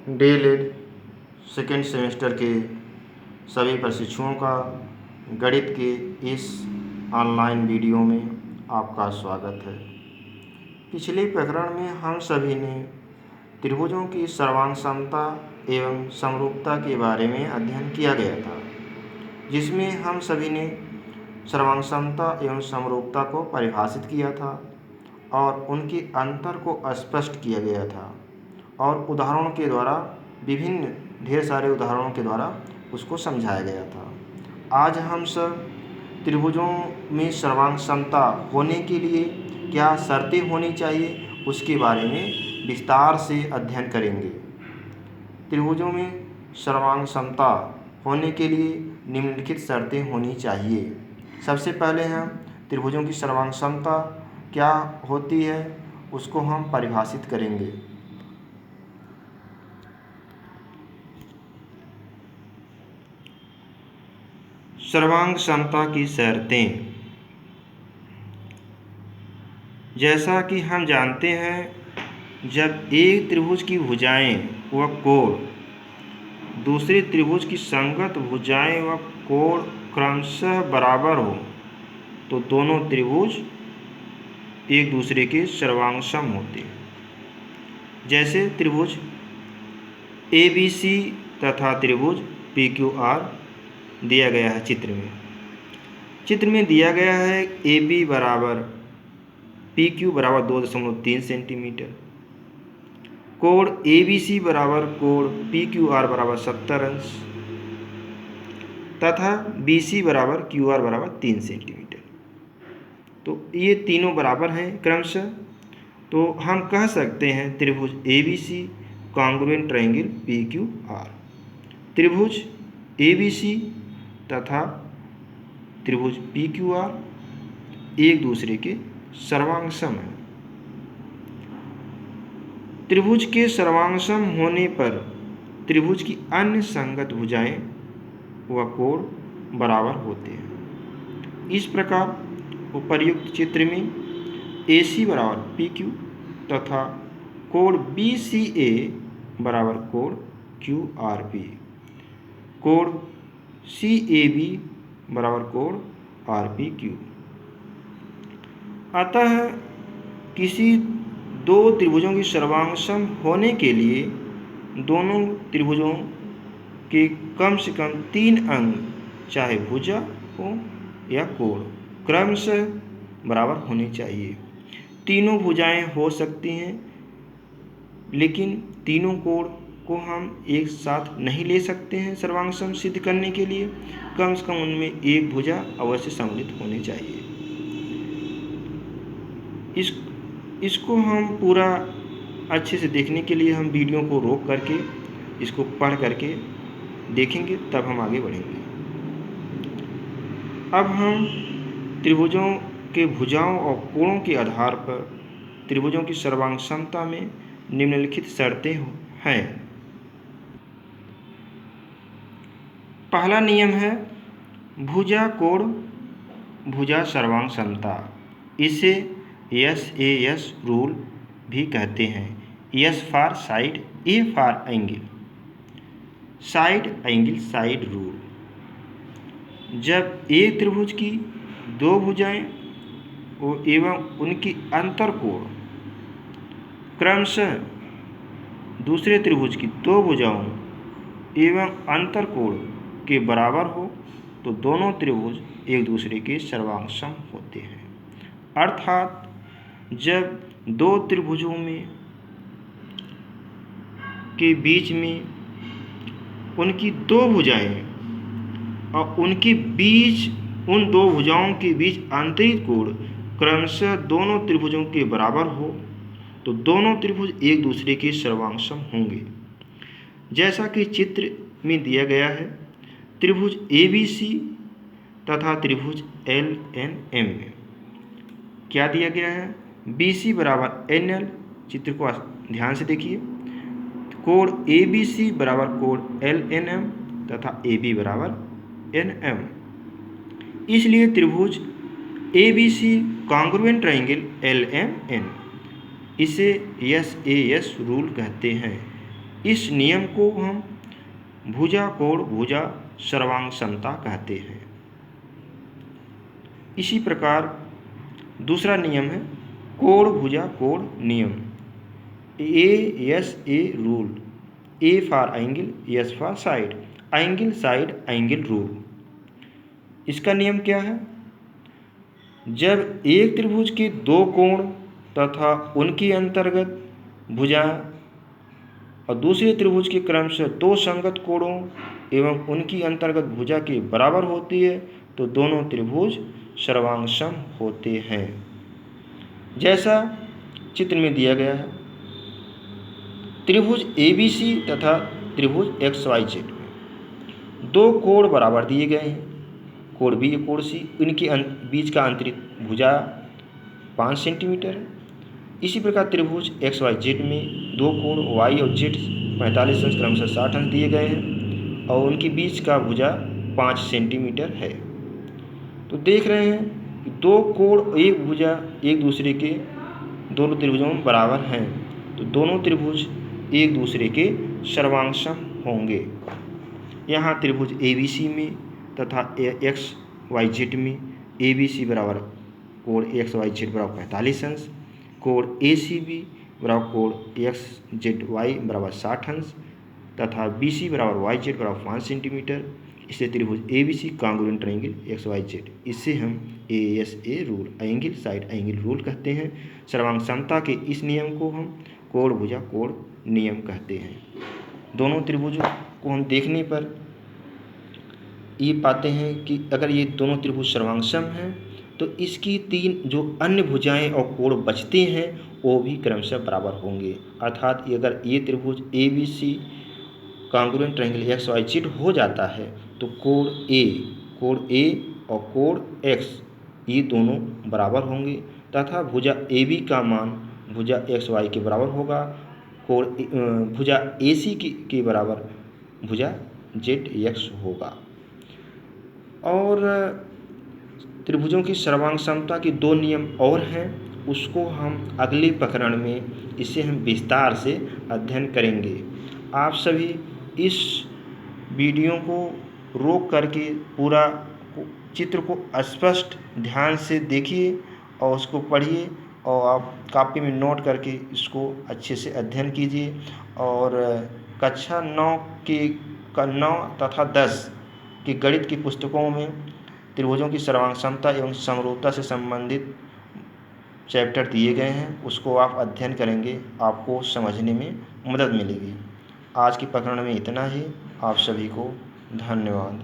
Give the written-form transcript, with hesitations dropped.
DElEd second semester के सभी प्रशिक्षुओं का गणित के इस ऑनलाइन वीडियो में आपका स्वागत है। पिछले प्रकरण में हम सभी ने त्रिभुजों की सर्वांग समता एवं समरूपता के बारे में अध्ययन किया गया था, जिसमें हम सभी ने सर्वांग समता एवं समरूपता को परिभाषित किया था और उनके अंतर को स्पष्ट किया गया था और उदाहरणों के द्वारा ढेर सारे उदाहरणों के द्वारा उसको समझाया गया था। आज हम सब त्रिभुजों में सर्वांग समता होने के लिए क्या शर्तें होनी चाहिए उसके बारे में विस्तार से अध्ययन करेंगे। त्रिभुजों में सर्वांग समता होने के लिए निम्नलिखित शर्तें होनी चाहिए। सबसे पहले हम त्रिभुजों की सर्वांग समता क्या होती है उसको हम परिभाषित करेंगे। सर्वांग समता की शर्तें, जैसा कि हम जानते हैं, जब एक त्रिभुज की भुजाएं व कोण दूसरे त्रिभुज की संगत भुजाएं व कोण क्रमशः बराबर हो तो दोनों त्रिभुज एक दूसरे के सर्वांग सम होते हैं। जैसे त्रिभुज ABC तथा त्रिभुज PQR दिया गया है। चित्र में दिया गया है AB बराबर PQ बराबर 2.3 सेंटीमीटर, कोण ABC बराबर कोण PQR बराबर 70 अंश तथा BC बराबर QR बराबर 3 सेंटीमीटर। तो ये तीनों बराबर हैं क्रमशः। तो हम कह सकते हैं त्रिभुज ABC कॉन्ग्रुएंट ट्रायंगल PQR। त्रिभुज ABC तथा त्रिभुज PQR एक दूसरे के सर्वांग सम हैं। त्रिभुज के सर्वांग सम होने पर त्रिभुज की अन्य संगत भुजाएं व कोण बराबर होते हैं। इस प्रकार उपर्युक्त चित्र में AC बराबर PQ तथा कोण BCA बराबर कोण QRP, कोण CAB बराबर कोण RPQ। अतः किसी दो त्रिभुजों की सर्वांग सम होने के लिए दोनों त्रिभुजों के कम से कम 3 अंग, चाहे भुजा हो या कोण, क्रमशः बराबर होने चाहिए। तीनों भुजाएं हो सकती हैं, लेकिन तीनों कोण को हम एक साथ नहीं ले सकते हैं। सर्वांग सम सिद्ध करने के लिए कम से कम उनमें एक भुजा अवश्य सम्मिलित होनी चाहिए। इसको हम पूरा अच्छे से देखने के लिए हम वीडियो को रोक करके इसको पढ़ करके देखेंगे, तब हम आगे बढ़ेंगे। अब हम त्रिभुजों के भुजाओं और कोणों के आधार पर त्रिभुजों की सर्वांग समता में निम्नलिखित शर्तें हैं। पहला नियम है भुजा कोण भुजा सर्वांग समता। इसे SAS रूल भी कहते हैं। S for side, A for angle, side angle side rule. जब एक त्रिभुज की दो भुजाएं एवं उनकी अंतर कोण क्रमशः दूसरे त्रिभुज की दो भुजाओं एवं अंतर कोण के बराबर हो तो दोनों त्रिभुज एक दूसरे के सर्वांग सम होते हैं। अर्थात जब दो त्रिभुजों में के बीच में उनकी दो भुजाएं और उनके बीच उन दो भुजाओं के बीच आंतरिक कोण क्रमशः दोनों त्रिभुजों के बराबर हो तो दोनों त्रिभुज एक दूसरे के सर्वांग सम होंगे। जैसा कि चित्र में दिया गया है, त्रिभुज ABC तथा त्रिभुज LNM में क्या दिया गया है, BC बराबर NL। चित्र को ध्यान से देखिए, कोण ABC बराबर कोण LNM तथा AB बराबर NM। इसलिए त्रिभुज ABC कॉन्ग्रुएंट ट्रायंगल LMN, इसे SAS रूल कहते हैं। इस नियम को हम भुजा कोण भुजा सर्वांग समता कहते हैं। इसी प्रकार दूसरा नियम है कोण भुजा कोण नियम, ASA rule, A for angle, S for side, angle side angle rule. इसका नियम क्या है? जब एक त्रिभुज के दो कोण तथा उनके अंतर्गत भुजाएं और दूसरे त्रिभुज के क्रमशः दो संगत कोणों एवं उनकी अंतर्गत भुजा के बराबर होती है तो दोनों त्रिभुज सर्वांग सम होते हैं। जैसा चित्र में दिया गया है, त्रिभुज ABC तथा त्रिभुज XYZ में दो कोण बराबर दिए गए हैं, कोण B कोण C, इनके बीच का अंतरित भुजा 5 सेंटीमीटर है। इसी प्रकार त्रिभुज XYZ में दो कोण Y और Z 45 अंश क्रमशः 60 अंश दिए गए हैं और उनके बीच का भुजा 5 सेंटीमीटर है। तो देख रहे हैं कि दो कोण एक भुजा एक दूसरे के दोनों त्रिभुजों में बराबर हैं, तो दोनों त्रिभुज एक दूसरे के सर्वांग सम होंगे। यहाँ त्रिभुज ABC में तथा XYZ में ABC बराबर कोण XYZ बराबर 45 अंश, कोण ACB बराबर कोण XZY बराबर 60 अंश तथा BC बराबर YZ बराबर 5 सेंटीमीटर। इसे त्रिभुज ABC कांग्रुएंट ट्रायंगल XYZ, इसे हम ASA rule, angle side angle rule कहते हैं। सर्वांग समता के इस नियम को हम कोण भुजा कोण नियम कहते हैं। दोनों त्रिभुजों को हम देखने पर ये पाते हैं कि अगर ये दोनों त्रिभुज सर्वांग सम हैं तो इसकी तीन जो अन्य भुजाएं और कोण बचते हैं वो भी क्रमशः बराबर होंगे। अर्थात अगर ये त्रिभुज ABC कांग्रुएंट ट्रायंगल XYZ हो जाता है तो कोण A और कोण X ये दोनों बराबर होंगे तथा भुजा AB का मान भुजा XY के बराबर होगा, कोण भुजा AC के बराबर भुजा ZX होगा। और त्रिभुजों की सर्वांग समता के दो नियम और हैं, उसको हम अगले प्रकरण में इसे हम विस्तार से अध्ययन करेंगे। आप सभी इस वीडियो को रोक करके पूरा चित्र को स्पष्ट ध्यान से देखिए और उसको पढ़िए और आप कॉपी में नोट करके इसको अच्छे से अध्ययन कीजिए। और कक्षा 9 तथा 10 की गणित की पुस्तकों में त्रिभुजों की सर्वांग समता एवं समरूपता से संबंधित चैप्टर दिए गए हैं, उसको आप अध्ययन करेंगे, आपको समझने में मदद मिलेगी। आज के प्रकरण में इतना ही। आप सभी को धन्यवाद।